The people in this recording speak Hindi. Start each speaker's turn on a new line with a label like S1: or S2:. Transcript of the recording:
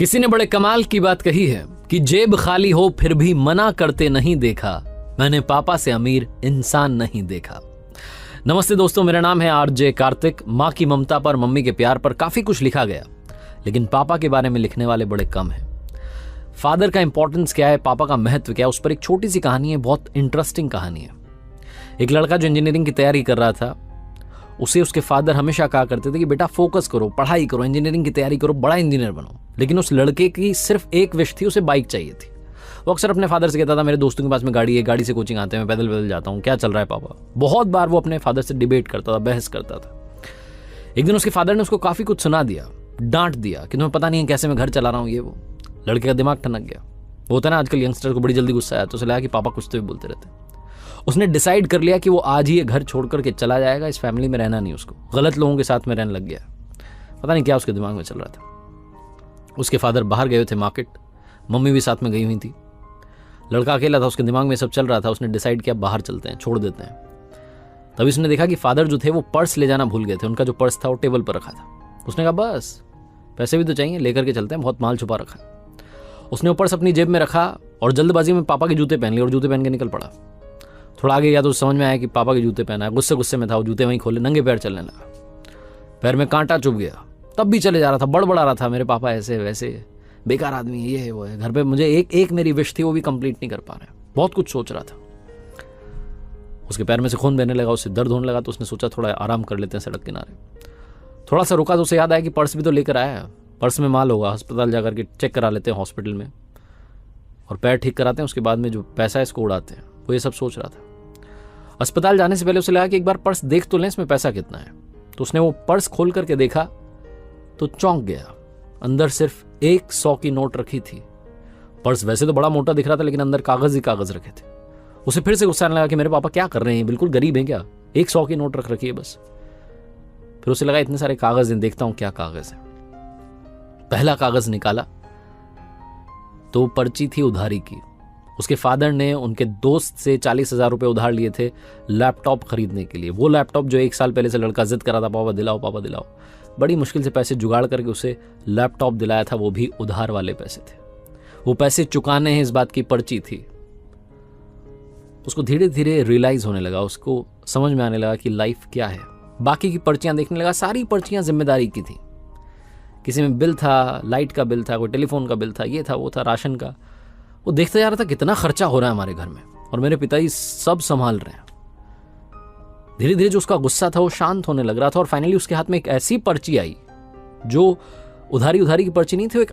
S1: किसी ने बड़े कमाल की बात कही है कि जेब खाली हो फिर भी मना करते नहीं देखा, मैंने पापा से अमीर इंसान नहीं देखा। नमस्ते दोस्तों, मेरा नाम है आरजे कार्तिक। माँ की ममता पर, मम्मी के प्यार पर काफी कुछ लिखा गया, लेकिन पापा के बारे में लिखने वाले बड़े कम हैं। फादर का इंपॉर्टेंस क्या है, पापा का महत्व क्या है, उस पर एक छोटी सी कहानी है, बहुत इंटरेस्टिंग कहानी है। एक लड़का जो इंजीनियरिंग की तैयारी कर रहा था, उसे उसके फादर हमेशा कहा करते थे कि बेटा फोकस करो, पढ़ाई करो, इंजीनियरिंग की तैयारी करो, बड़ा इंजीनियर बनो। लेकिन उस लड़के की सिर्फ एक विश थी, उसे बाइक चाहिए थी। वो अक्सर अपने फादर से कहता था, मेरे दोस्तों के पास में गाड़ी है, गाड़ी से कोचिंग आते हैं, मैं पैदल पैदल जाता हूँ, क्या चल रहा है पापा। बहुत बार वो अपने फादर से डिबेट करता था, बहस करता था। एक दिन उसके फादर ने उसको काफी कुछ सुना दिया, डांट दिया कि तुम्हें पता नहीं है कैसे मैं घर चला रहा हूँ, ये वो। लड़के का दिमाग ठनक गया। वो होता है ना, आजकल यंगस्टर को बड़ी जल्दी गुस्सा आया, तो उसे लगा कि पापा कुछ तो भी बोलते रहते। उसने डिसाइड कर लिया कि वो आज ही ये घर छोड़ करके चला जाएगा, इस फैमिली में रहना नहीं उसको, गलत लोगों के साथ में रहने लग गया। पता नहीं क्या उसके दिमाग में चल रहा था। उसके फादर बाहर गए थे मार्केट, मम्मी भी साथ में गई हुई थी। लड़का अकेला था, उसके दिमाग में सब चल रहा था। उसने डिसाइड किया बाहर चलते हैं, छोड़ देते हैं। तभी उसने देखा कि फादर जो थे वो पर्स ले जाना भूल गए थे। उनका जो पर्स था वो टेबल पर रखा था। उसने कहा बस पैसे भी तो चाहिए, लेकर के चलते हैं, बहुत माल छुपा रखा है। उसने वो पर्स अपनी जेब में रखा और जल्दबाजी में पापा के जूते पहन लिए और जूते पहन के निकल पड़ा। थोड़ा आगे गया तो समझ में आया कि पापा के जूते पहना है। गुस्से में था, वो जूते वहीं खोले, नंगे पैर चलने लगा। पैर में कांटा चुभ गया, तब भी चले जा रहा था, बड़बड़ा रहा था, मेरे पापा ऐसे वैसे, बेकार आदमी है, ये है वो है। घर पे मुझे एक मेरी विश थी, वो भी कंप्लीट नहीं कर पा रहे। बहुत कुछ सोच रहा था। उसके पैर में से खून बहने लगा, उससे दर्द होने लगा। तो उसने सोचा थोड़ा आराम कर लेते हैं सड़क किनारे। थोड़ा सा रुका तो उसे याद आया कि पर्स भी तो लेकर आया है, पर्स में माल होगा, अस्पताल जाकर के चेक करा लेते हैं हॉस्पिटल में, और पैर ठीक कराते हैं, उसके बाद में जो पैसा है इसको उड़ाते हैं। वो ये सब सोच रहा था। अस्पताल जाने से पहले उसे लगा कि एक बार पर्स देख तो लें, इसमें पैसा कितना है। तो उसने वो पर्स खोल करके देखा तो चौंक गया। अंदर सिर्फ 100 की नोट रखी थी। पर्स वैसे तो बड़ा मोटा दिख रहा था, लेकिन अंदर कागज ही कागज रखे थे। उसे फिर से गुस्सा आने लगा कि मेरे पापा क्या कर रहे हैं, बिल्कुल गरीब हैं क्या, 100 की नोट रख रखी है बस। फिर उसे लगा इतने सारे कागज हैं, देखता हूं क्या कागज है। पहला कागज निकाला तो पर्ची थी उधारी की। उसके फादर ने उनके दोस्त से 40,000 रुपए उधार लिए थे लैपटॉप खरीदने के लिए। वो लैपटॉप जो 1 साल पहले से लड़का जिद करा था, पापा दिलाओ पापा दिलाओ। बड़ी मुश्किल से पैसे जुगाड़ करके उसे लैपटॉप दिलाया था, वो भी उधार वाले पैसे थे। वो पैसे चुकाने हैं, इस बात की पर्ची थी। उसको धीरे धीरे रियलाइज होने लगा, उसको समझ में आने लगा कि लाइफ क्या है। बाकी की पर्चियां देखने लगा, सारी पर्चियां जिम्मेदारी की थी। किसी में बिल था, लाइट का बिल था, कोई टेलीफोन का बिल था, ये था वो था, राशन का। वो देखता जा रहा था कितना खर्चा हो रहा है हमारे घर में, और मेरे पिताजी सब संभाल रहे हैं। धीरे धीरे जो उसका गुस्सा था वो शांत होने लग रहा था, और फाइनली उसके हाथ में एक ऐसी पर्ची आई जो उधारी की पर्ची नहीं थी, एक